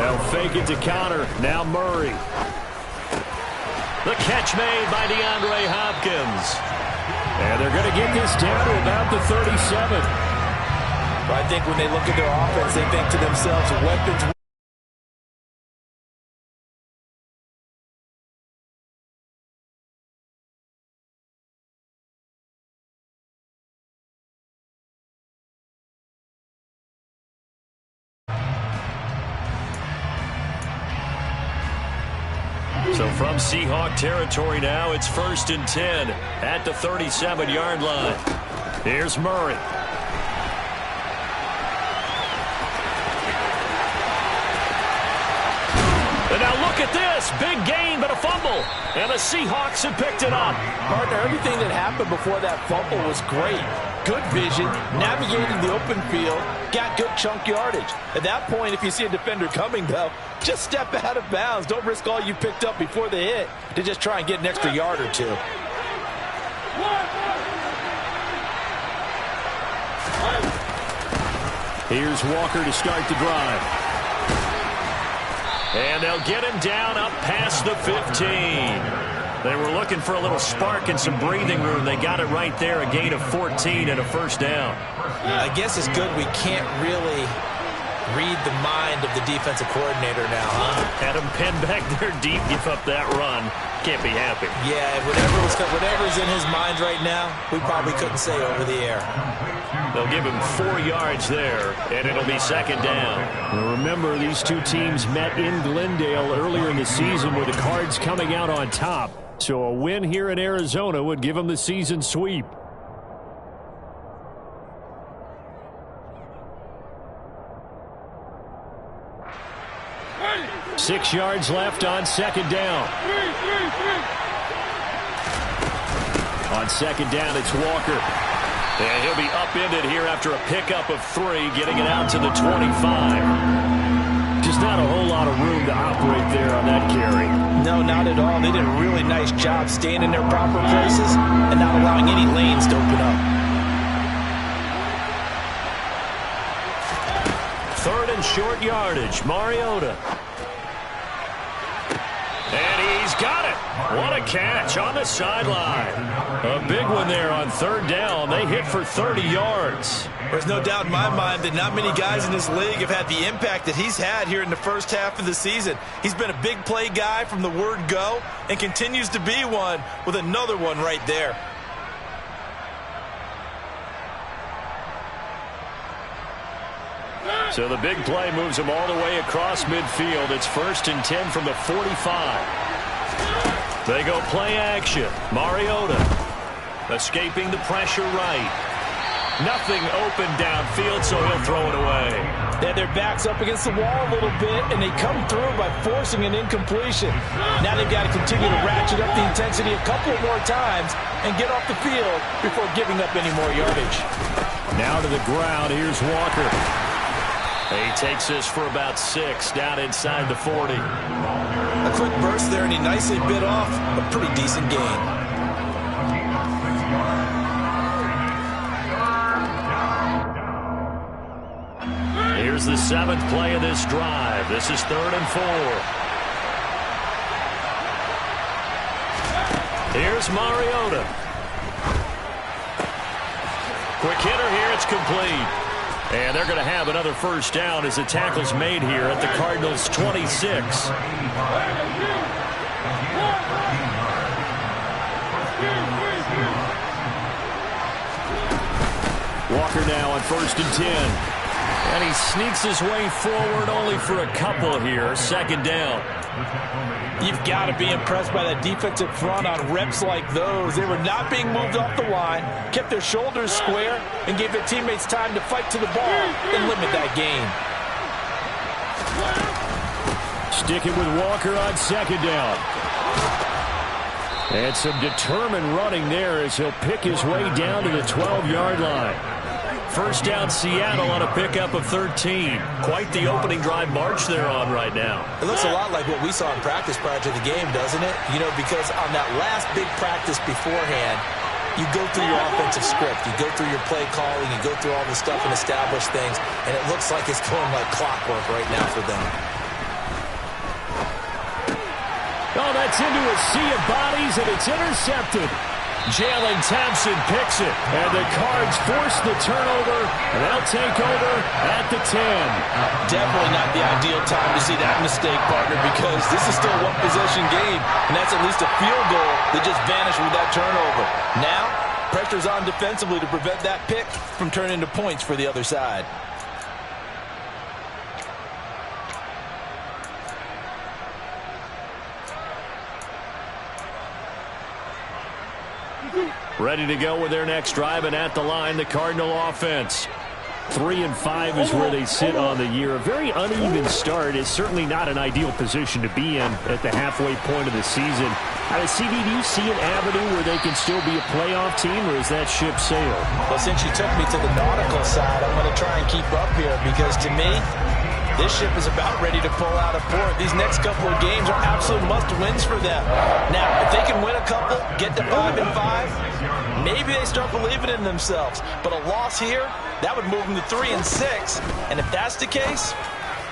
They'll fake it to Connor. Now Murray. The catch made by DeAndre Hopkins. And they're going to get this down to about the 37. I think when they look at their offense, they think to themselves, weapons. So from Seahawk territory now, it's 1st and 10 at the 37-yard line. Here's Murray. And now look at this. Big gain, but a fumble. And the Seahawks have picked it up. Partner, everything that happened before that fumble was great. Good vision, navigating the open field, got good chunk yardage. At that point, if you see a defender coming, though, just step out of bounds. Don't risk all you picked up before the hit to just try and get an extra yard or two. Here's Walker to start the drive. And they'll get him down up past the 15. They were looking for a little spark and some breathing room. They got it right there, a gain of 14 and a first down. I guess it's good we can't really read the mind of the defensive coordinator now, huh? Had him pinned back there deep, give up that run. Can't be happy. Yeah, whatever's in his mind right now, we probably couldn't say over the air. They'll give him 4 yards there, and it'll be second down. Now remember, these two teams met in Glendale earlier in the season with the Cards coming out on top. So a win here in Arizona would give them the season sweep. Six yards left on second down. On second down, it's Walker. And he'll be upended here after a pickup of 3, getting it out to the 25. Just not a whole lot of room to operate there on that carry. No, not at all. They did a really nice job staying in their proper places and not allowing any lanes to open up. 3rd and short yardage, Mariota. And he's got it. What a catch on the sideline. A big one there on 3rd down. They hit for 30 yards. There's no doubt in my mind that not many guys in this league have had the impact that he's had here in the first half of the season. He's been a big play guy from the word go and continues to be one with another one right there. So the big play moves him all the way across midfield. It's 1st and 10 from the 45. They go play action. Mariota escaping the pressure right. Nothing open downfield, so he'll throw it away. They had their backs up against the wall a little bit, and they come through by forcing an incompletion. Now they've got to continue to ratchet up the intensity a couple more times and get off the field before giving up any more yardage. Now to the ground. Here's Walker. He takes this for about 6 down inside the 40. A quick burst there, and he nicely bit off a pretty decent gain. Here's the 7th play of this drive. This is 3rd and 4. Here's Mariota. Quick hitter here. It's complete. And they're going to have another first down as the tackle's made here at the Cardinals' 26. Walker now on 1st and 10. And he sneaks his way forward only for a couple here. Second down. You've got to be impressed by that defensive front on reps like those. They were not being moved off the line, kept their shoulders square, and gave their teammates time to fight to the ball and limit that gain. Sticking with Walker on second down. And some determined running there as he'll pick his way down to the 12-yard line. First down Seattle on a pickup of 13. Quite the opening drive march they're on right now. It looks a lot like what we saw in practice prior to the game, doesn't it? You know, because on that last big practice beforehand, you go through your offensive script. You go through your play calling. You go through all the stuff and establish things. And it looks like it's going like clockwork right now for them. Oh, that's into a sea of bodies, and it's intercepted. Jalen Thompson picks it, and the Cards force the turnover, and they'll take over at the 10. Definitely not the ideal time to see that mistake, partner, because this is still a one-possession game, and that's at least a field goal that just vanished with that turnover. Now, pressure's on defensively to prevent that pick from turning into points for the other side. Ready to go with their next drive, and at the line, the Cardinal offense. 3-5 is where they sit on the year. A very uneven start is certainly not an ideal position to be in at the halfway point of the season. CD, do you see an avenue where they can still be a playoff team, or is that ship sailed? Well, since you took me to the nautical side, I'm going to try and keep up here, because to me, this ship is about ready to pull out of port. These next couple of games are absolute must-wins for them. Now, if they can win a couple, get to 5-5, maybe they start believing in themselves. But a loss here, that would move them to 3-6. And if that's the case,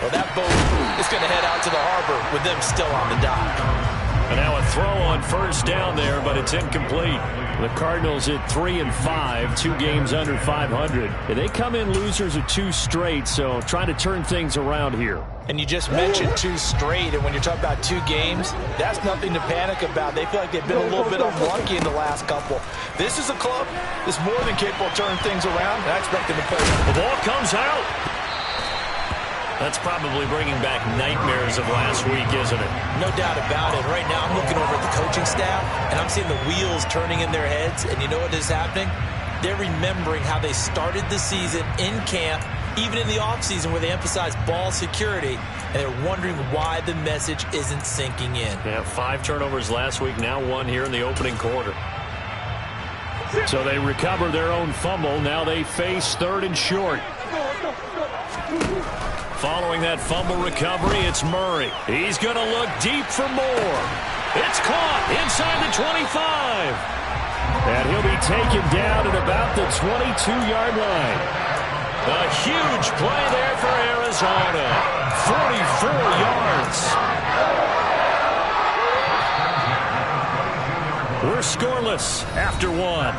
well, that boat is going to head out to the harbor with them still on the dock. And now a throw on first down there, but it's incomplete. The Cardinals at 3-5, 2 games under 500. And they come in losers of 2 straight, so trying to turn things around here. And you just mentioned 2 straight, and when you're talking about 2 games, that's nothing to panic about. They feel like they've been a little bit unlucky in the last couple. This is a club that's more than capable of turning things around, and I expect them to play. The ball comes out. That's probably bringing back nightmares of last week, isn't it? No doubt about it. Right now, I'm looking over at the coaching staff, and I'm seeing the wheels turning in their heads. And you know what is happening? They're remembering how they started the season in camp, even in the offseason where they emphasized ball security, and they're wondering why the message isn't sinking in. Yeah, 5 turnovers last week, now 1 here in the opening quarter. So they recover their own fumble. Now they face 3rd and short. Following that fumble recovery, it's Murray. He's going to look deep for more. It's caught inside the 25. And he'll be taken down at about the 22-yard line. A huge play there for Arizona. 44 yards. We're scoreless after 1.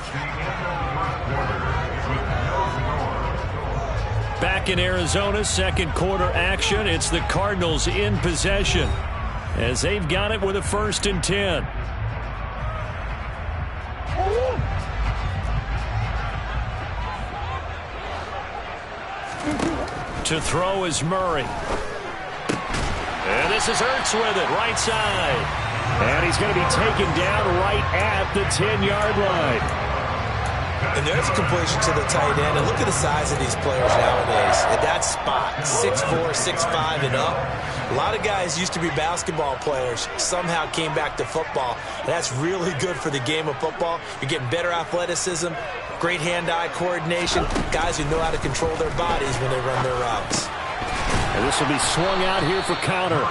Back in Arizona, second quarter action. It's the Cardinals in possession as they've got it with a 1st and 10. To throw is Murray. And this is Ertz with it, right side. And he's going to be taken down right at the 10-yard line. And there's a completion to the tight end. And look at the size of these players nowadays. At that spot, 6'4", 6'5", and up. A lot of guys used to be basketball players, somehow came back to football. And that's really good for the game of football. You're getting better athleticism, great hand-eye coordination, guys who know how to control their bodies when they run their routes. And this will be swung out here for counter.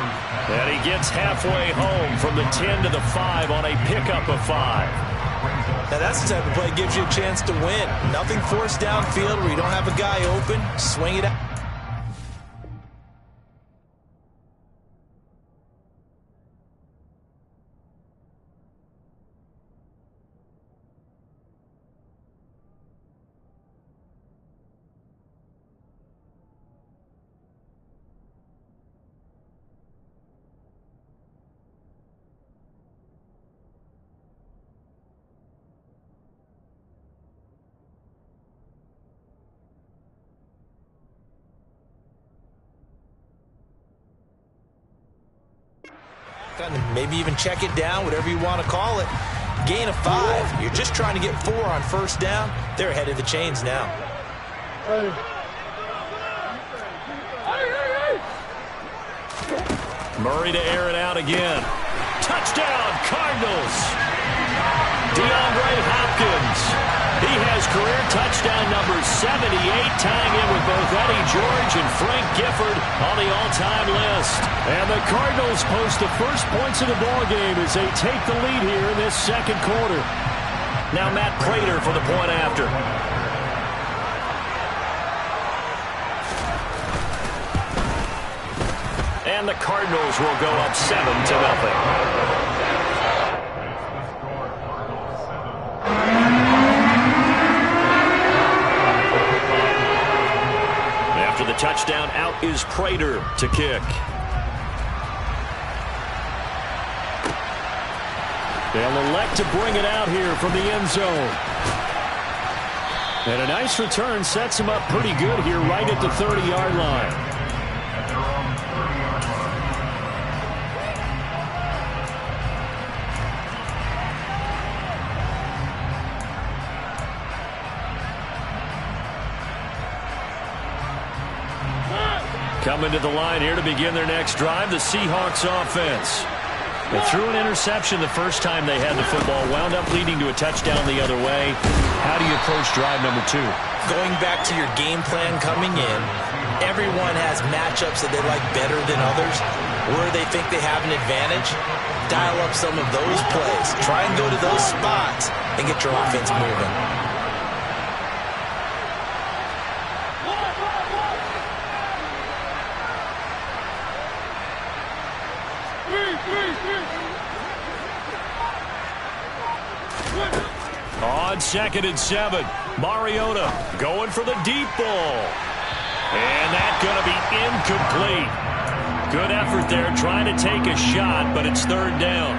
And he gets halfway home from the 10 to the 5 on a pickup of 5. Now that's the type of play that gives you a chance to win. Nothing forced downfield where you don't have a guy open. Swing it out. Maybe even check it down, whatever you want to call it. Gain of 5. You're just trying to get 4 on first down. They're ahead of the chains now. Murray to air it out again. Touchdown, Cardinals. DeAndre Hopkins. He has career touchdown number 78, tying in with both Eddie George and Frank Gifford on the all-time list. And the Cardinals post the first points of the ballgame as they take the lead here in this second quarter. Now Matt Prater for the point after. And the Cardinals will go up 7-0. After the touchdown, out is Prater to kick. They'll elect to bring it out here from the end zone. And a nice return sets him up pretty good here right at the 30-yard line. Coming to the line here to begin their next drive, the Seahawks offense. They threw an interception the first time they had the football, wound up leading to a touchdown the other way. How do you approach drive number 2? Going back to your game plan coming in, everyone has matchups that they like better than others. Where they think they have an advantage, dial up some of those plays. Try and go to those spots and get your offense moving. On 2nd and 7, Mariota going for the deep ball. And that's going to be incomplete. Good effort there trying to take a shot, but it's 3rd down.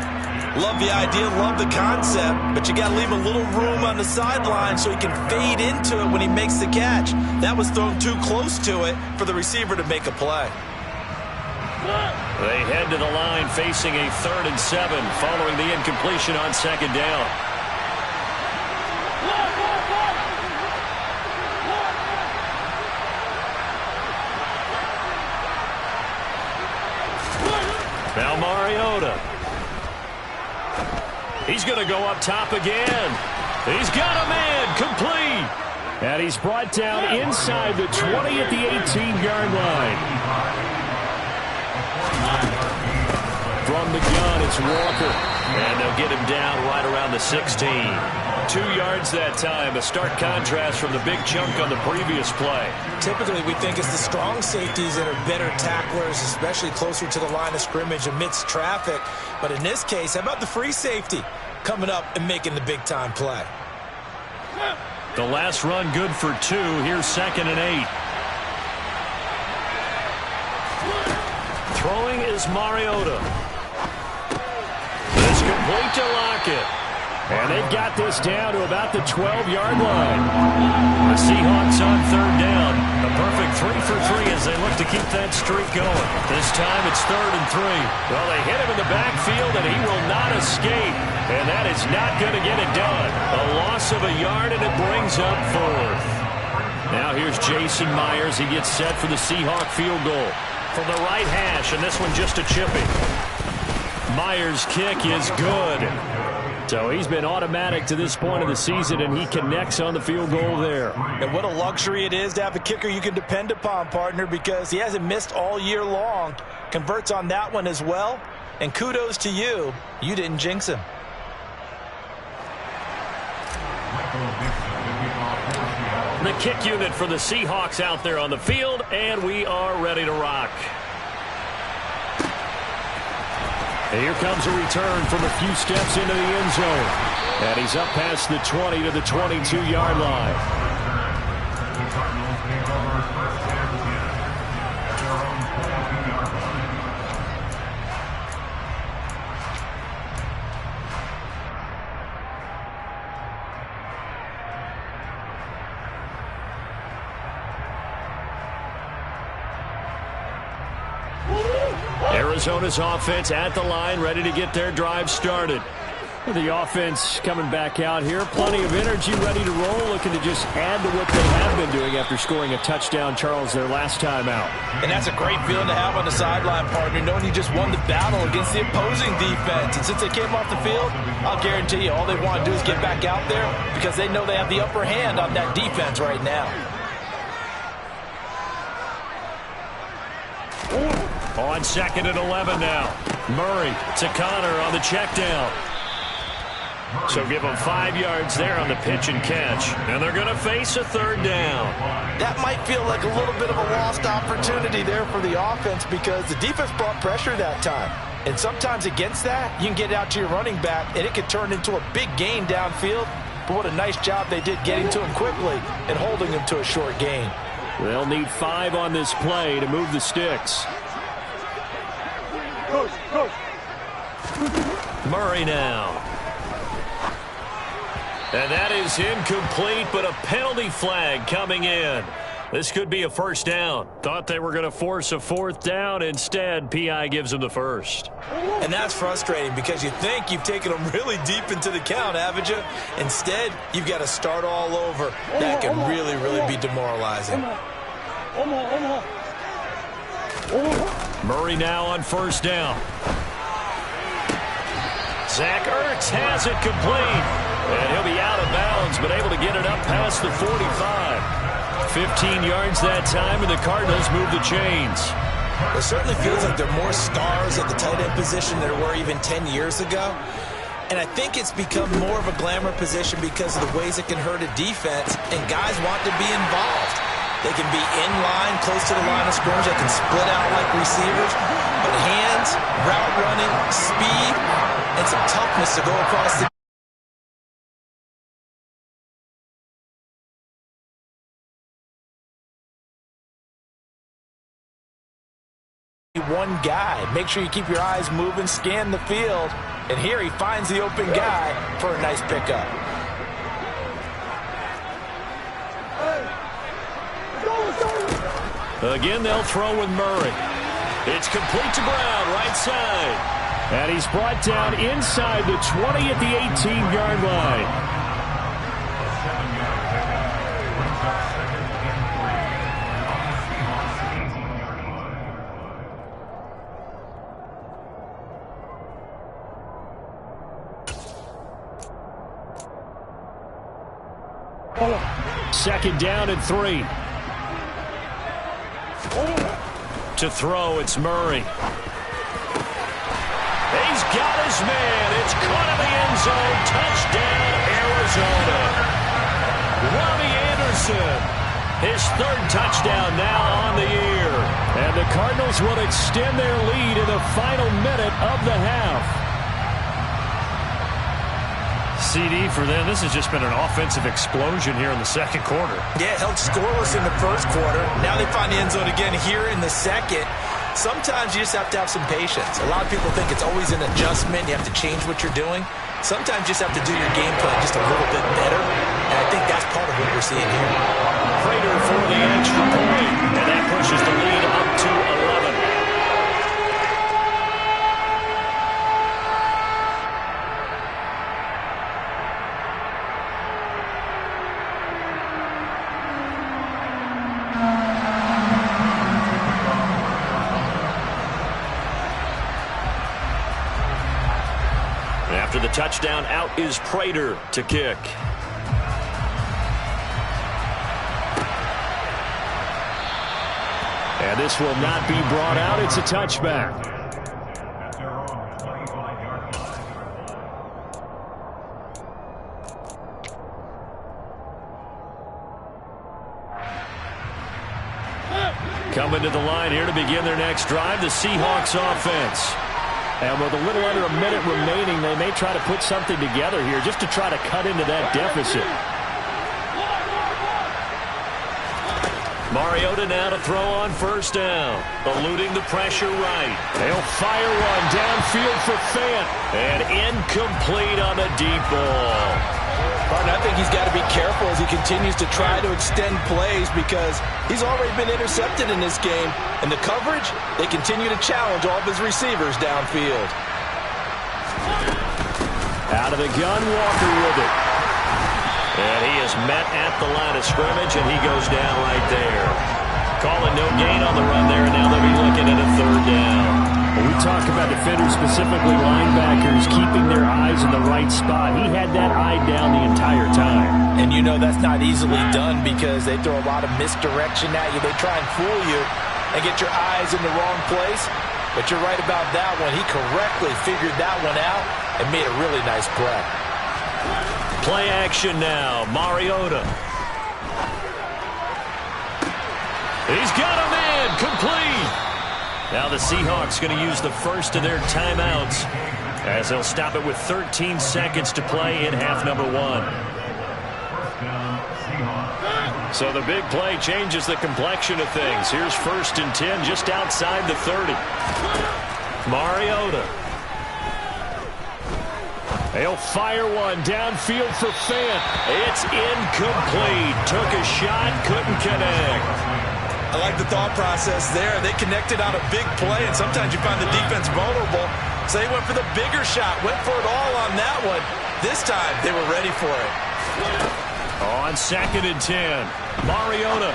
Love the idea, love the concept, but you got to leave a little room on the sideline so he can fade into it when he makes the catch. That was thrown too close to it for the receiver to make a play. They head to the line facing a 3rd and 7 following the incompletion on 2nd down. Now Mariota. He's going to go up top again. He's got a man complete. And he's brought down inside the 20 at the 18-yard line. From the gun, it's Walker. And they'll get him down right around the 16. 2 yards that time, a stark contrast from the big chunk on the previous play. Typically, we think it's the strong safeties that are better tacklers, especially closer to the line of scrimmage amidst traffic. But in this case, how about the free safety coming up and making the big-time play? The last run good for 2. Here's 2nd and 8. Throwing is Mariota. It's complete to Lockett. And they've got this down to about the 12-yard line. The Seahawks on 3rd down. A perfect 3 for 3 as they look to keep that streak going. This time it's 3rd and 3. Well, they hit him in the backfield, and he will not escape. And that is not going to get it done. A loss of a yard, and it brings up 4th. Now here's Jason Myers. He gets set for the Seahawk field goal from the right hash, and this one just a chipping. Myers' kick is good. So he's been automatic to this point of the season, and he connects on the field goal there. And what a luxury it is to have a kicker you can depend upon, partner, because he hasn't missed all year long. Converts on that one as well. And kudos to you. You didn't jinx him. The kick unit for the Seahawks out there on the field, and we are ready to rock. And here comes a return from a few steps into the end zone. And he's up past the 20 to the 22-yard line. Arizona's offense at the line, ready to get their drive started. The offense coming back out here, plenty of energy, ready to roll, looking to just add to what they have been doing after scoring a touchdown, Charles, their last time out. And that's a great feeling to have on the sideline, partner, knowing you just won the battle against the opposing defense. And since they came off the field, I'll guarantee you all they want to do is get back out there because they know they have the upper hand on that defense right now. On 2nd and 11 now. Murray to Connor on the check down. So give them 5 yards there on the pitch and catch. And they're going to face a third down. That might feel like a little bit of a lost opportunity there for the offense because the defense brought pressure that time. And sometimes against that, you can get out to your running back, and it could turn into a big gain downfield. But what a nice job they did getting to him quickly and holding him to a short gain. They'll need 5 on this play to move the sticks. Murray now. And that is incomplete, but a penalty flag coming in. This could be a first down. Thought they were going to force a fourth down. Instead, P.I. gives them the first. And that's frustrating because you think you've taken them really deep into the count, haven't you? Instead, you've got to start all over. That can really, really be demoralizing. Murray now on first down. Zach Ertz has it complete. And he'll be out of bounds, but able to get it up past the 45. 15 yards that time, and the Cardinals move the chains. It certainly feels like there are more stars at the tight end position than there were even 10 years ago. And I think it's become more of a glamour position because of the ways it can hurt a defense, and guys want to be involved. They can be in line, close to the line of scrimmage. They can split out like receivers. But hands, route running, speed, and some toughness to go across the one guy. Make sure you keep your eyes moving, scan the field, and here he finds the open guy for a nice pickup. Again, they'll throw with Murray. It's complete to Brown, right side. And he's brought down inside the 20 at the 18-yard line. Second down and 3. To throw, it's Murray. He's got his man. It's caught in the end zone. Touchdown, Arizona. Robbie Anderson, his 3rd touchdown now on the year. And the Cardinals will extend their lead in the final minute of the half. CD for them. This has just been an offensive explosion here in the second quarter. Yeah, held scoreless in the first quarter. Now they find the end zone again here in the second. Sometimes you just have to have some patience. A lot of people think it's always an adjustment. You have to change what you're doing. Sometimes you just have to do your game plan just a little bit better. And I think that's part of what we're seeing here. Prater for the extra point. And that pushes the lead up to 11. After the touchdown, out is Prater to kick. And this will not be brought out. It's a touchback. Coming to the line here to begin their next drive, the Seahawks offense. And with a little under a minute remaining, they may try to put something together here just to try to cut into that deficit. Mariota now to throw on first down. Eluding the pressure right. They'll fire one downfield for Fant. And incomplete on the deep ball. Martin, I think he's got to be careful as he continues to try to extend plays because he's already been intercepted in this game. And the coverage, they continue to challenge all of his receivers downfield. Out of the gun, Walker with it. And he is met at the line of scrimmage, and he goes down right there. Calling no gain on the run there, and now they'll be looking at a third down. When we talk about defenders, specifically linebackers, keeping their eyes in the right spot, he had that eye down the entire time. And you know that's not easily done because they throw a lot of misdirection at you. They try and fool you and get your eyes in the wrong place. But you're right about that one. He correctly figured that one out and made a really nice play. Play action now. Mariota. He's got him in. Complete. Now the Seahawks going to use the first of their timeouts as they'll stop it with 13 seconds to play in half number 1. So the big play changes the complexion of things. Here's 1st and 10 just outside the 30. Mariota. He'll fire one downfield for Fant. It's incomplete. Took a shot, couldn't connect. I like the thought process there. They connected on a big play, and sometimes you find the defense vulnerable. So they went for the bigger shot, went for it all on that one. This time, they were ready for it. On 2nd and 10, Mariota.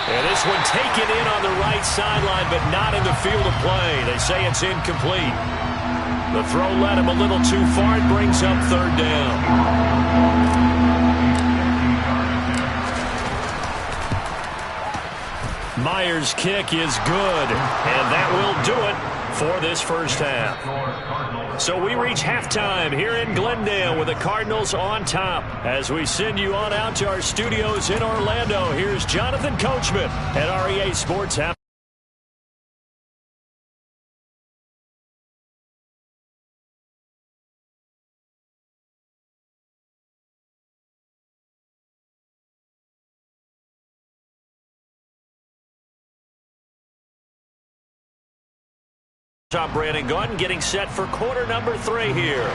And this one taken in on the right sideline, but not in the field of play. They say it's incomplete. The throw led him a little too far. It brings up 3rd down. Myers' kick is good, and that will do it for this first half. So we reach halftime here in Glendale with the Cardinals on top. As we send you on out to our studios in Orlando, here's Jonathan Coachman at REA Sports Half. Tom Brandon Gunn getting set for quarter number 3 here.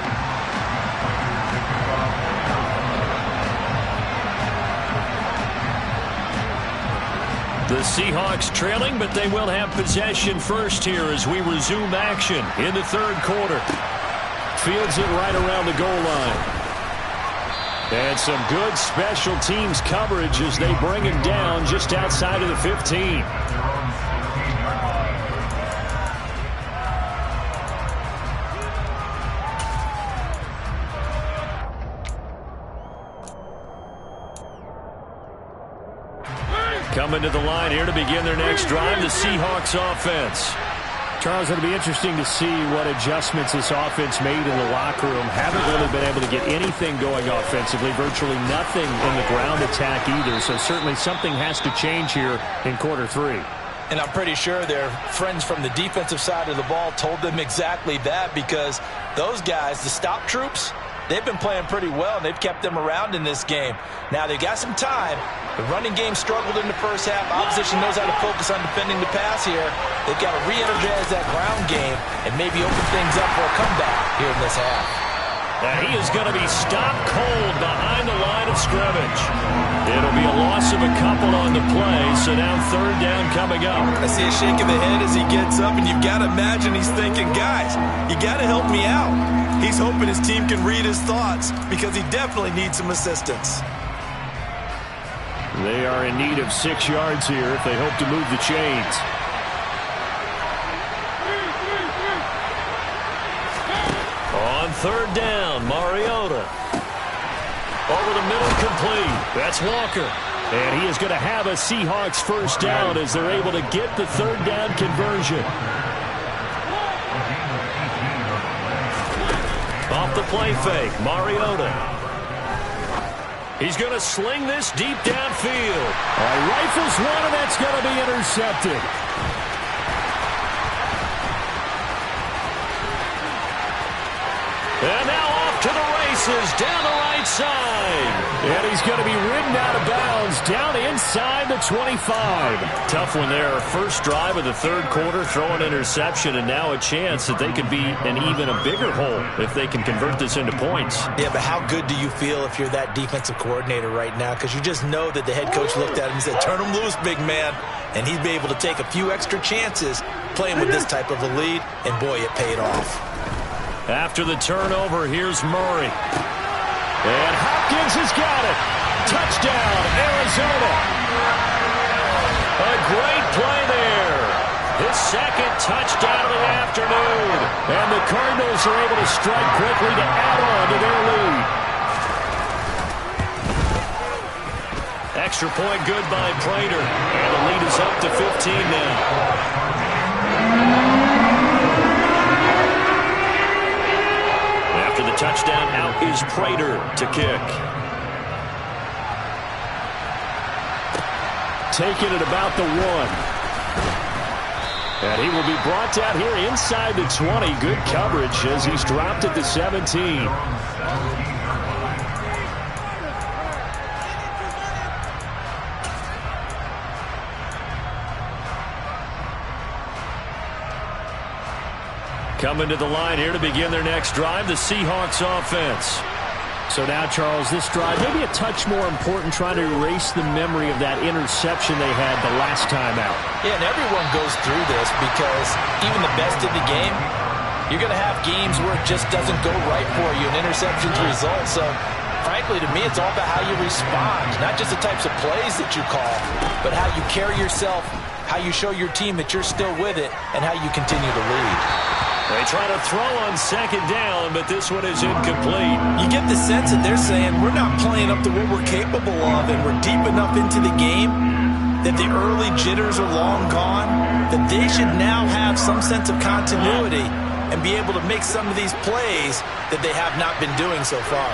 The Seahawks trailing, but they will have possession first here as we resume action in the 3rd quarter. Fields it right around the goal line. And some good special teams coverage as they bring him down just outside of the 15. Coming to the line here to begin their next drive, the Seahawks offense. Charles, it'll be interesting to see what adjustments this offense made in the locker room. Haven't really been able to get anything going offensively, virtually nothing in the ground attack either. So certainly something has to change here in quarter 3. And I'm pretty sure their friends from the defensive side of the ball told them exactly that, because those guys, the stop troops, they've been playing pretty well, and they've kept them around in this game. Now, they've got some time. The running game struggled in the first half. Opposition knows how to focus on defending the pass here. They've got to re-energize that ground game and maybe open things up for a comeback here in this half. And he is going to be stopped cold behind the line of scrimmage. It'll be a loss of a couple on the play, so now 3rd down coming up. I see a shake of the head as he gets up, and you've got to imagine he's thinking, guys, you got to help me out. He's hoping his team can read his thoughts because he definitely needs some assistance. They are in need of 6 yards here if they hope to move the chains. On 3rd down, Mariota. Over the middle, complete. That's Walker. And he is going to have a Seahawks first down as they're able to get the 3rd down conversion. Off the play fake, Mariota. He's going to sling this deep downfield. Rifles one, and that's going to be intercepted. And now off to the races, down the right side. And he's going to be ridden out of bounds, down inside the 25. Tough one there. First drive of the 3rd quarter, throw an interception, and now a chance that they could be in even a bigger hole if they can convert this into points. Yeah, but how good do you feel if you're that defensive coordinator right now? Because you just know that the head coach looked at him and said, turn him loose, big man. And he'd be able to take a few extra chances playing with this type of a lead, and boy, it paid off. After the turnover, here's Murray. And Hopkins has got it. Touchdown, Arizona. A great play there. His 2nd touchdown of the afternoon. And the Cardinals are able to strike quickly to add on to their lead. Extra point good by Prater. And the lead is up to 15 now. touchdown. Out is Prater to kick. Taking it about the 1. And he will be brought down here inside the 20. Good coverage as he's dropped at the 17. Coming to the line here to begin their next drive, the Seahawks offense. So now, Charles, this drive maybe a touch more important, trying to erase the memory of that interception they had the last time out. Yeah, and everyone goes through this because even the best in the game, you're going to have games where it just doesn't go right for you, and interceptions result. So, frankly, to me, it's all about how you respond, not just the types of plays that you call, but how you carry yourself, how you show your team that you're still with it, and how you continue to lead. They try to throw on second down, but this one is incomplete. You get the sense that they're saying we're not playing up to what we're capable of, and we're deep enough into the game that the early jitters are long gone, that they should now have some sense of continuity and be able to make some of these plays that they have not been doing so far.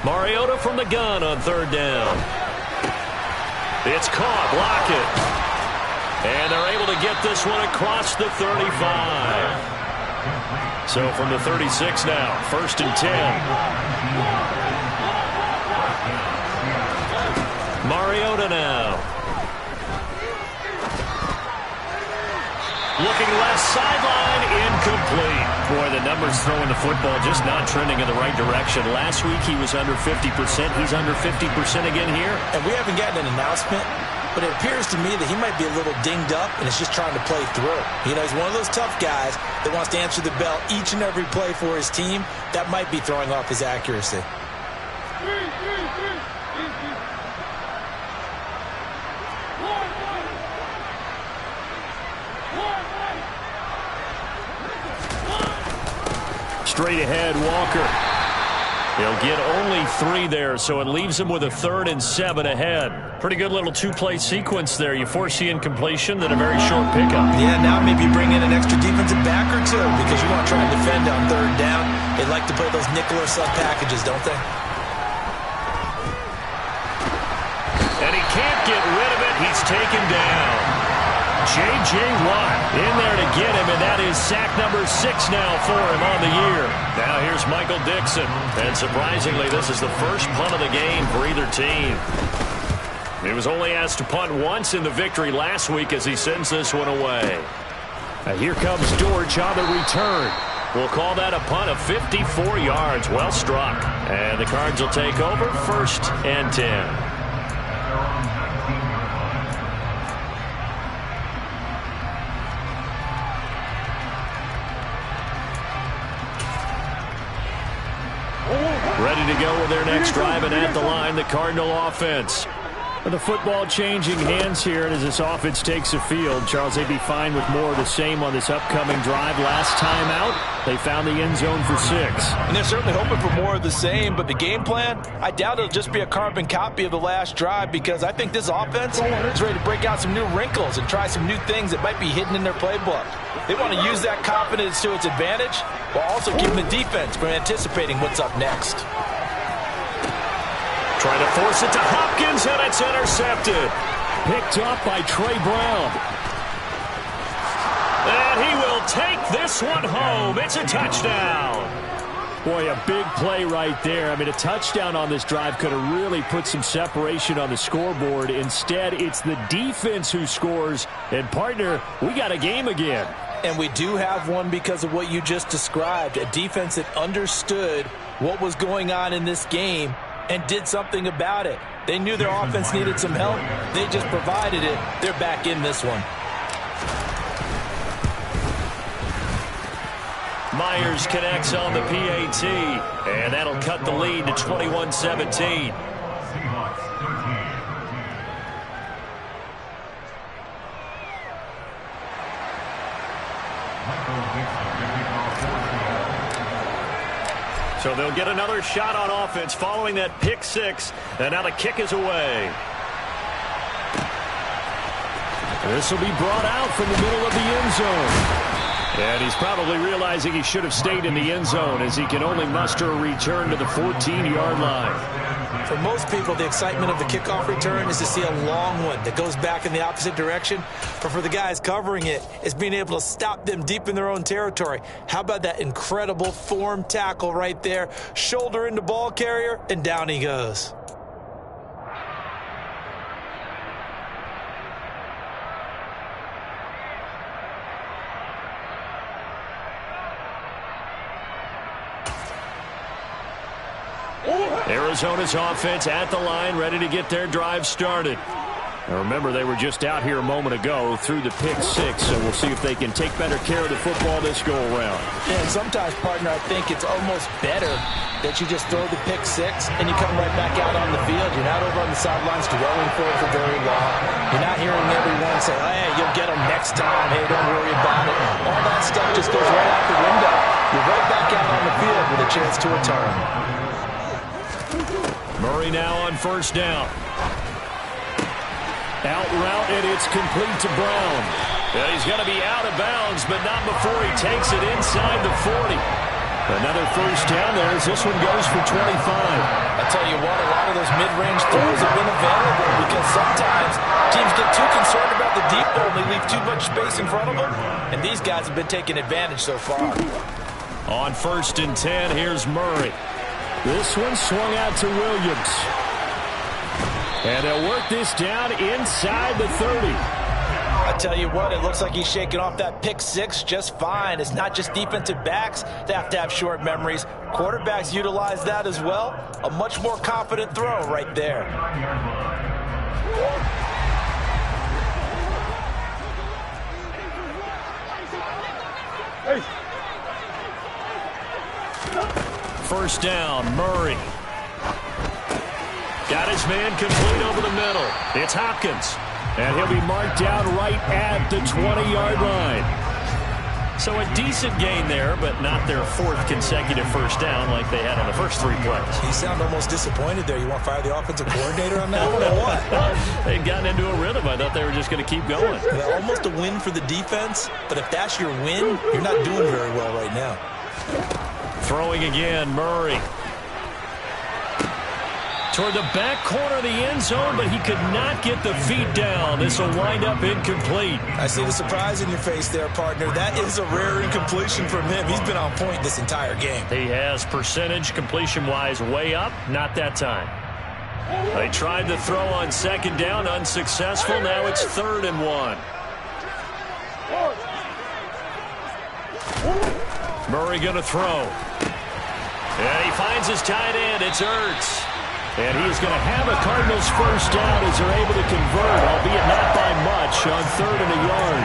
Mariota from the gun on third down. It's caught. Lockett. And they're able to get this one across the 35. So from the 36 now, 1st and 10. Mariota now. Looking left sideline, incomplete. Boy, the numbers throwing the football just not trending in the right direction. Last week he was under 50%. He's under 50% again here. And we haven't gotten an announcement, but it appears to me that he might be a little dinged up and is just trying to play through. You know, he's one of those tough guys that wants to answer the bell each and every play for his team. That might be throwing off his accuracy. Straight ahead, Walker. He'll get only 3 there, so it leaves him with a 3rd and 7 ahead. Pretty good little 2-play sequence there. You force the incompletion, then a very short pickup. Yeah, now maybe bring in an extra defensive back or two because you want to try and defend on 3rd down. They like to play those nickel or sub packages, don't they? And he can't get rid of it. He's taken down. J.J. Watt in there to get him, and that is sack number 6 now for him on the year. Now here's Michael Dixon. And surprisingly, this is the first punt of the game for either team. He was only asked to punt once in the victory last week as he sends this one away. Now here comes Dortch on the return. We'll call that a punt of 54 yards. Well struck. And the Cards will take over, 1st and 10. Ready to go with their next drive, and at the line, the Cardinal offense. The football changing hands here, and as this offense takes the field, Charles, they'd be fine with more of the same on this upcoming drive. Last time out, they found the end zone for 6. And they're certainly hoping for more of the same, but the game plan, I doubt it'll just be a carbon copy of the last drive because I think this offense is ready to break out some new wrinkles and try some new things that might be hidden in their playbook. They want to use that confidence to its advantage while also keeping the defense from anticipating what's up next. Trying to force it to Hopkins, and it's intercepted. Picked up by Trey Brown. And he will take this one home. It's a touchdown. Boy, a big play right there. I mean, a touchdown on this drive could have really put some separation on the scoreboard. Instead, it's the defense who scores. And, partner, we got a game again. And we do have one because of what you just described, a defense that understood what was going on in this game and did something about it. They knew their offense needed some help. They just provided it. They're back in this one. Myers connects on the PAT, and that'll cut the lead to 21-17. So they'll get another shot on offense following that pick six. And now the kick is away. This will be brought out from the middle of the end zone. And he's probably realizing he should have stayed in the end zone as he can only muster a return to the 14-yard line. For most people, the excitement of the kickoff return is to see a long one that goes back in the opposite direction. But for the guys covering it, it's being able to stop them deep in their own territory. How about that incredible form tackle right there? Shoulder into ball carrier, and down he goes. Arizona's offense at the line, ready to get their drive started. Now remember, they were just out here a moment ago through the pick six, so we'll see if they can take better care of the football this go-around. Yeah, and sometimes, partner, I think it's almost better that you just throw the pick six and you come right back out on the field. You're not over on the sidelines dwelling for it for very long. You're not hearing everyone say, hey, you'll get them next time. Hey, don't worry about it. All that stuff just goes right out the window. You're right back out on the field with a chance to return. Murray now on first down. Out route, and it's complete to Brown. Yeah, he's going to be out of bounds, but not before he takes it inside the 40. Another first down there as this one goes for 25. I tell you what, a lot of those mid-range throws have been available because sometimes teams get too concerned about the deep ball and they leave too much space in front of them, and these guys have been taking advantage so far. On first and 10, here's Murray. This one swung out to Williams. And they'll work this down inside the 30. I tell you what, it looks like he's shaking off that pick six just fine. It's not just defensive backs that have short memories. Quarterbacks utilize that as well. A much more confident throw right there. First down, Murray. Got his man complete over the middle. It's Hopkins. And he'll be marked down right at the 20-yard line. So a decent gain there, but not their fourth consecutive first down like they had on the first three plays. You sound almost disappointed there. You want to fire the offensive coordinator on that one or what? They'd gotten into a rhythm. I thought they were just going to keep going. Well, almost a win for the defense, but if that's your win, you're not doing very well right now. Throwing again, Murray. Toward the back corner of the end zone, but he could not get the feet down. This will wind up incomplete. I see the surprise in your face there, partner. That is a rare incompletion from him. He's been on point this entire game. He has percentage completion-wise way up. Not that time. They tried to throw on second down, unsuccessful. Now it's 3rd and 1. Murray going to throw. And he finds his tight end. It's Ertz. And he is going to have a Cardinals first down as they're able to convert, albeit not by much, on 3rd and a yard.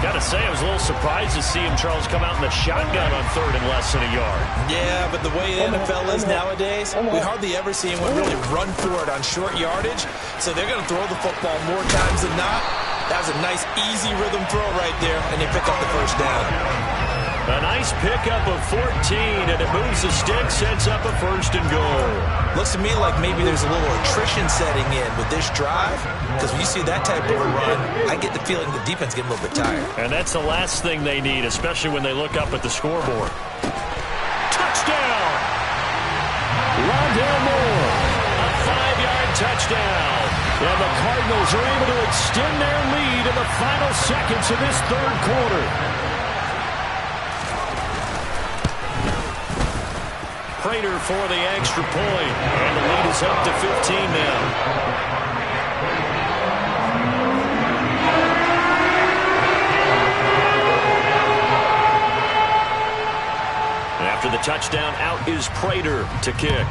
Got to say, I was a little surprised to see him, Charles, come out in the shotgun on 3rd and less than a yard. Yeah, but the way the NFL is nowadays, we hardly ever see anyone really run for it on short yardage. So they're going to throw the football more times than not. That was a nice, easy rhythm throw right there, and they pick up the first down. A nice pickup of 14, and it moves the stick, sets up a 1st and goal. Looks to me like maybe there's a little attrition setting in with this drive, because when you see that type of a run, I get the feeling the defense getting a little bit tired. And that's the last thing they need, especially when they look up at the scoreboard. Touchdown! Rondale Moore. A 5-yard touchdown. And the Cardinals are able to extend their lead in the final seconds of this 3rd quarter. Prater for the extra point, and the lead is up to 15 now. And after the touchdown, out is Prater to kick.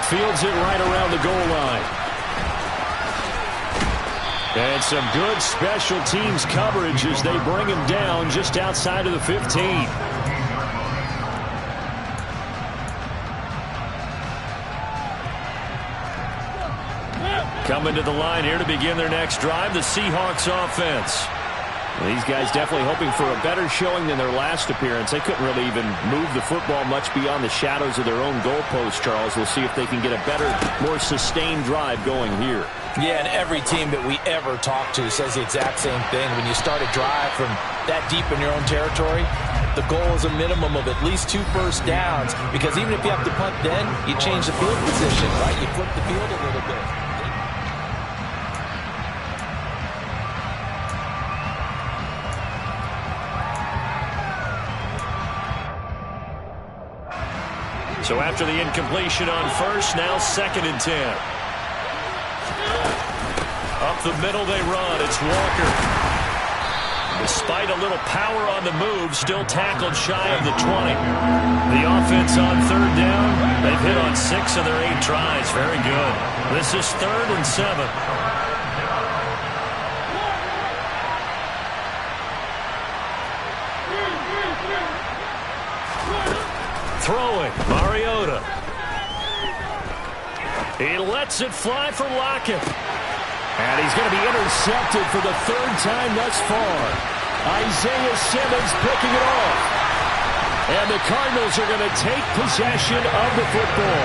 Fields it right around the goal line. And some good special teams coverage as they bring him down just outside of the 15. Coming to the line here to begin their next drive, the Seahawks offense. These guys definitely hoping for a better showing than their last appearance. They couldn't really even move the football much beyond the shadows of their own goalpost, Charles. We'll see if they can get a better, more sustained drive going here. Yeah, and every team that we ever talk to says the exact same thing. When you start a drive from that deep in your own territory, the goal is a minimum of at least 2 first downs, because even if you have to punt then, you change the field position, right? You flip the field a little bit. So after the incompletion on first, now 2nd and 10. Up the middle they run. It's Walker. Despite a little power on the move, still tackled shy of the 20. The offense on 3rd down. They've hit on 6 of their 8 tries. Very good. This is 3rd and 7. Throwing, Mariota. He lets it fly for Lockett. And he's going to be intercepted for the 3rd time thus far. Isaiah Simmons picking it off. And the Cardinals are going to take possession of the football.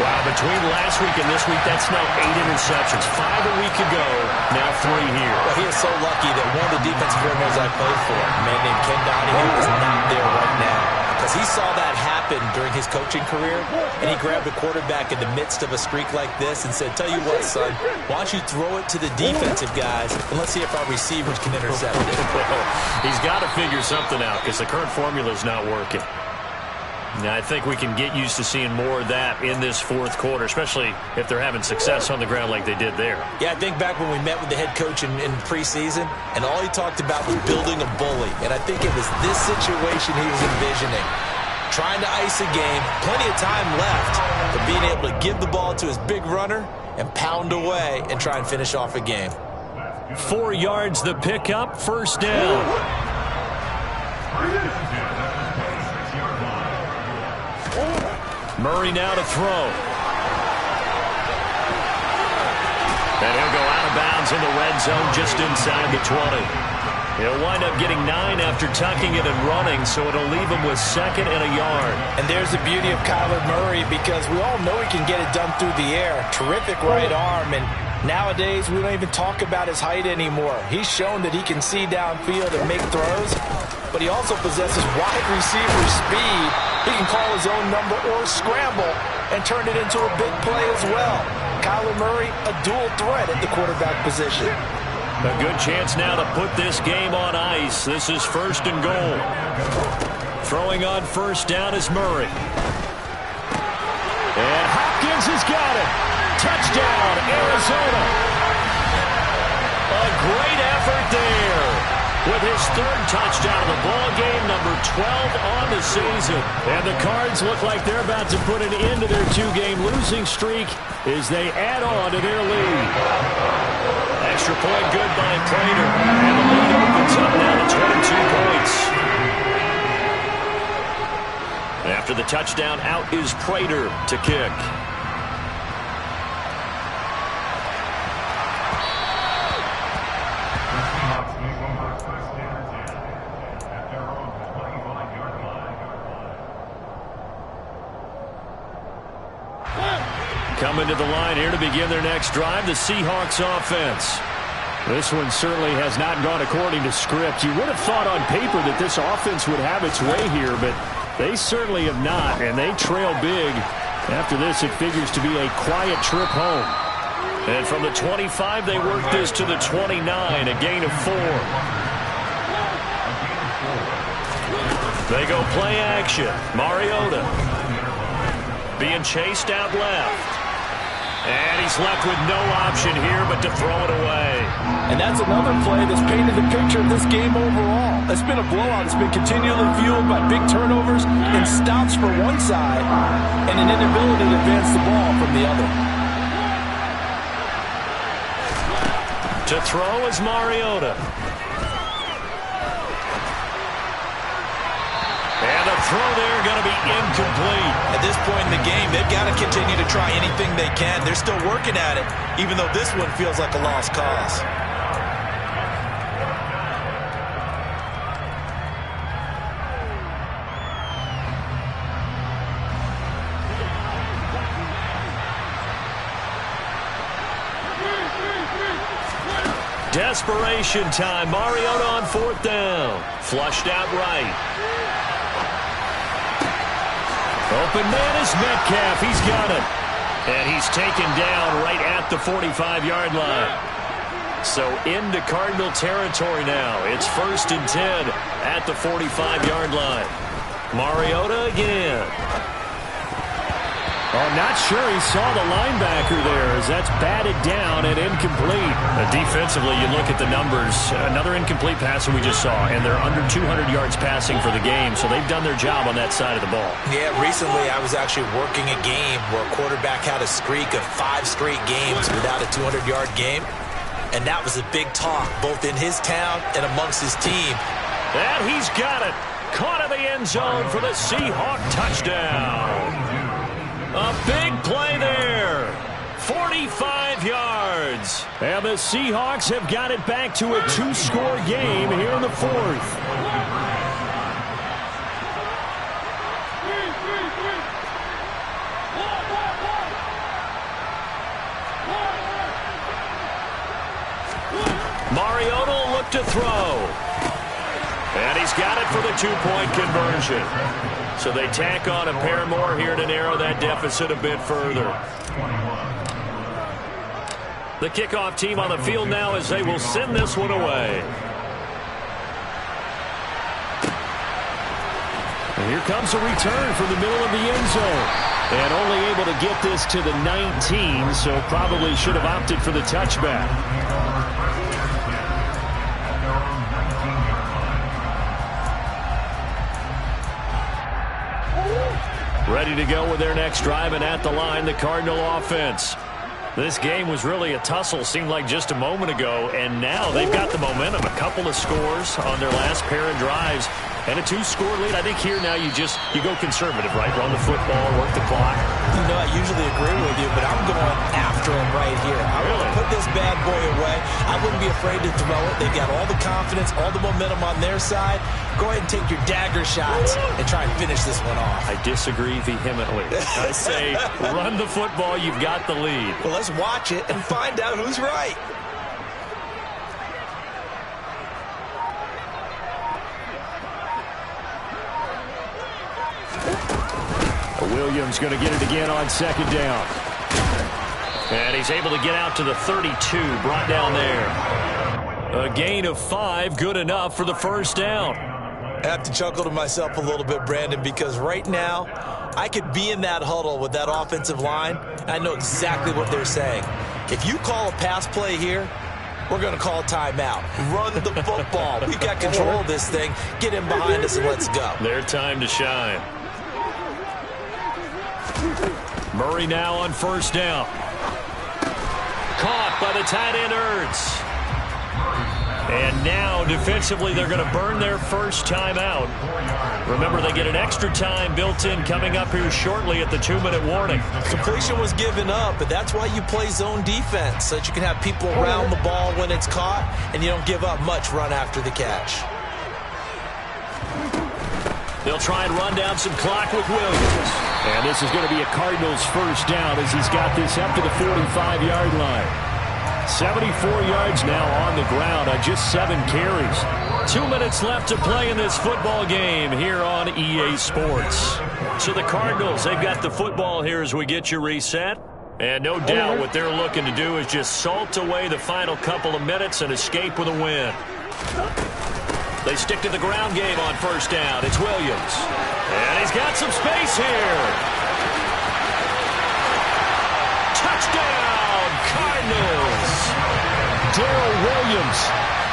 Wow, between last week and this week, that's now 8 interceptions. 5 a week ago, now 3 here. Well, he is so lucky that one of the defensive coordinators I played for, a man named Ken Donahue, is not there right now. Because he saw that happen during his coaching career, and he grabbed a quarterback in the midst of a streak like this and said, tell you what, son, why don't you throw it to the defensive guys, and let's see if our receivers can intercept it. He's got to figure something out because the current formula is not working. Now, I think we can get used to seeing more of that in this 4th quarter, especially if they're having success on the ground like they did there. Yeah, I think back when we met with the head coach in preseason, and all he talked about was building a bully. And I think it was this situation he was envisioning. Trying to ice a game, plenty of time left, but being able to give the ball to his big runner and pound away and try and finish off a game. 4 yards the pickup, 1st down. Murray now to throw. And he'll go out of bounds in the red zone just inside the 20. He'll wind up getting 9 after tucking it and running, so it'll leave him with 2nd and a yard. And there's the beauty of Kyler Murray, because we all know he can get it done through the air. Terrific right arm, and nowadays we don't even talk about his height anymore. He's shown that he can see downfield and make throws, but he also possesses wide receiver speed. He can call his own number or scramble and turn it into a big play as well. Kyler Murray, a dual threat at the quarterback position. A good chance now to put this game on ice. This is 1st and goal. Throwing on 1st down is Murray. And Hopkins has got it. Touchdown, Arizona. A great effort there. With his 3rd touchdown of the ball game, number 12 on the season. And the Cards look like they're about to put an end to their 2-game losing streak as they add on to their lead. Extra point good by Prater. And the lead opens up now to 22 points. After the touchdown, out is Prater to kick. Coming to the line here to begin their next drive, the Seahawks offense. This one certainly has not gone according to script. You would have thought on paper that this offense would have its way here, but they certainly have not, and they trail big. After this, it figures to be a quiet trip home. And from the 25, they work this to the 29, a gain of 4. They go play action. Mariota being chased out left. And he's left with no option here but to throw it away. And that's another play that's painted the picture of this game overall. It's been a blowout. It's been continually fueled by big turnovers and stops for one side and an inability to advance the ball from the other. To throw is Mariota. And the throw there going to be incomplete. At this point in the game, they've got to continue to try anything they can. They're still working at it, even though this one feels like a lost cause. Desperation time. Mariota on 4th down. Flushed out right. Open man is Metcalf. He's got it. And he's taken down right at the 45-yard line. So into Cardinal territory now. It's 1st and 10 at the 45-yard line. Mariota again. Oh, not sure he saw the linebacker there as that's batted down and incomplete. Defensively, you look at the numbers. Another incomplete pass that we just saw, and they're under 200 yards passing for the game, so they've done their job on that side of the ball. Yeah, recently I was actually working a game where a quarterback had a streak of 5 straight games without a 200-yard game, and that was a big talk both in his town and amongst his team. And he's got it. Caught in the end zone for the Seahawk touchdown. A big play there. 45 yards. And the Seahawks have got it back to a 2-score game here in the 4th. Mariota will look to throw. And he's got it for the 2-point conversion. So they tack on a pair more here to narrow that deficit a bit further. The kickoff team on the field now as they will send this one away. And here comes a return from the middle of the end zone. And only able to get this to the 19, so probably should have opted for the touchback. Ready to go with their next drive, and at the line, the Cardinal offense. This game was really a tussle, seemed like just a moment ago, and now they've got the momentum. A couple of scores on their last pair of drives, and a 2-score lead. I think here now you go conservative, right? Run the football, work the clock. You know, I usually agree with you, but I'm going after him right here. I want to put this bad boy away. I wouldn't be afraid to throw it. They've got all the confidence, all the momentum on their side. Go ahead and take your dagger shots and try and finish this one off. I disagree vehemently. I say run the football. You've got the lead. Well, let's watch it and find out who's right. Williams going to get it again on 2nd down. And he's able to get out to the 32, brought down there. A gain of 5, good enough for the 1st down. I have to chuckle to myself a little bit, Brandon, because right now I could be in that huddle with that offensive line. I know exactly what they're saying. If you call a pass play here, we're going to call timeout. Run the football. We've got control of this thing. Get in behind us and let's go. Their time to shine. Murray now on 1st down. Caught by the tight end Ertz. And now defensively they're going to burn their first timeout. Remember, they get an extra time built in coming up here shortly at the 2-minute warning. Completion was given up, but that's why you play zone defense, so that you can have people around the ball when it's caught and you don't give up much run after the catch. They'll try and run down some clock with Williams. And this is going to be a Cardinals 1st down as he's got this up to the 45-yard line. 74 yards now on the ground on just 7 carries. 2 minutes left to play in this football game here on EA Sports. So the Cardinals, they've got the football here as we get you reset. And no doubt what they're looking to do is just salt away the final couple of minutes and escape with a win. They stick to the ground game on 1st down. It's Williams. And he's got some space here. Touchdown, Cardinals. Darrell Williams,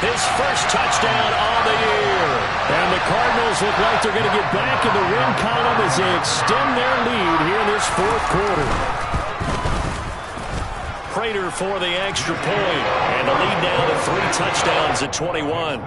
his first touchdown on the year. And the Cardinals look like they're going to get back in the win column as they extend their lead here in this 4th quarter. Prater for the extra point. And the lead now to 3 touchdowns at 21.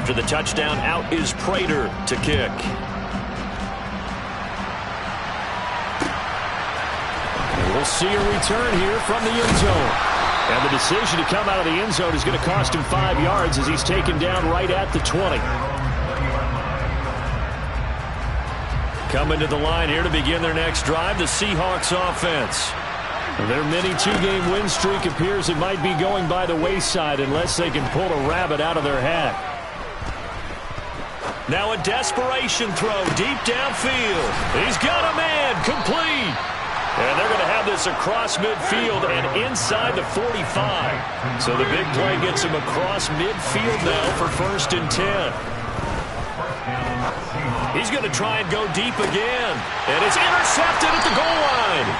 After the touchdown, out is Prater to kick. And we'll see a return here from the end zone. And the decision to come out of the end zone is going to cost him 5 yards as he's taken down right at the 20. Coming to the line here to begin their next drive, the Seahawks offense. Their mini two-game win streak appears it might be going by the wayside unless they can pull a rabbit out of their hat. Now a desperation throw deep downfield. He's got a man, complete. And they're going to have this across midfield and inside the 45. So the big play gets him across midfield now for 1st and 10. He's going to try and go deep again. And it's intercepted at the goal line.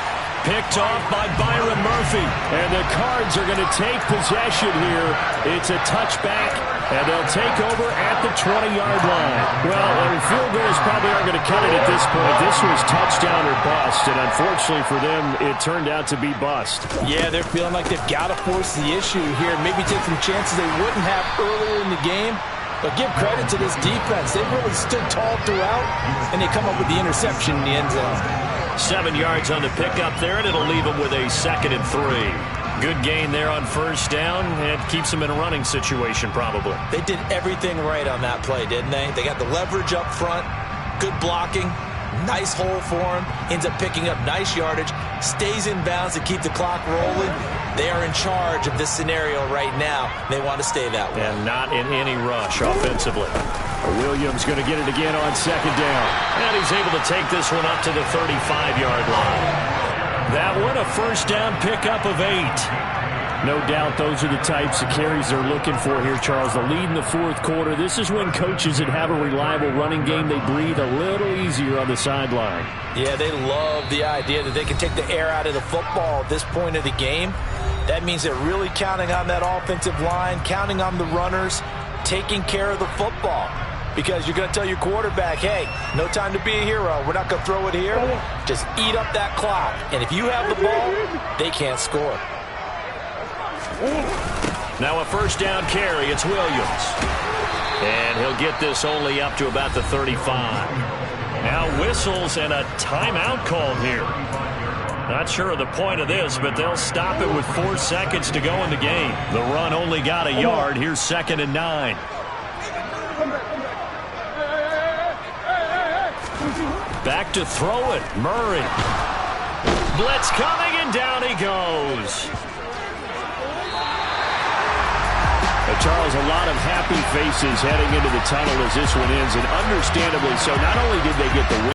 Picked off by Byron Murphy. And the Cards are going to take possession here. It's a touchback, and they'll take over at the 20-yard line. Well, field goals probably aren't going to cut it at this point. This was touchdown or bust, and unfortunately for them, it turned out to be bust. Yeah, they're feeling like they've got to force the issue here, maybe take some chances they wouldn't have earlier in the game. But give credit to this defense. They've really stood tall throughout, and they come up with the interception in the end zone. 7 yards on the pickup there, and it'll leave them with a 2nd and 3. Good gain there on 1st down, and keeps them in a running situation probably. They did everything right on that play, didn't they? They got the leverage up front, good blocking, nice hole for him, ends up picking up nice yardage, stays in bounds to keep the clock rolling. They are in charge of this scenario right now. They want to stay that way. And not in any rush offensively. Williams going to get it again on 2nd down. And he's able to take this one up to the 35-yard line. That one a 1st down pickup of 8. No doubt those are the types of carries they're looking for here, Charles. The lead in the 4th quarter. This is when coaches that have a reliable running game, they breathe a little easier on the sideline. Yeah, they love the idea that they can take the air out of the football at this point of the game. That means they're really counting on that offensive line, counting on the runners, taking care of the football. Because you're going to tell your quarterback, hey, no time to be a hero. We're not going to throw it here. Just eat up that clock. And if you have the ball, they can't score. Now a 1st down carry. It's Williams. And he'll get this only up to about the 35. Now whistles and a timeout called here. Not sure of the point of this, but they'll stop it with 4 seconds to go in the game. The run only got a yard. Here's 2nd and 9. Back to throw it. Murray. Blitz coming, and down he goes. Charles, a lot of happy faces heading into the tunnel as this one ends, and understandably so. Not only did they get the win,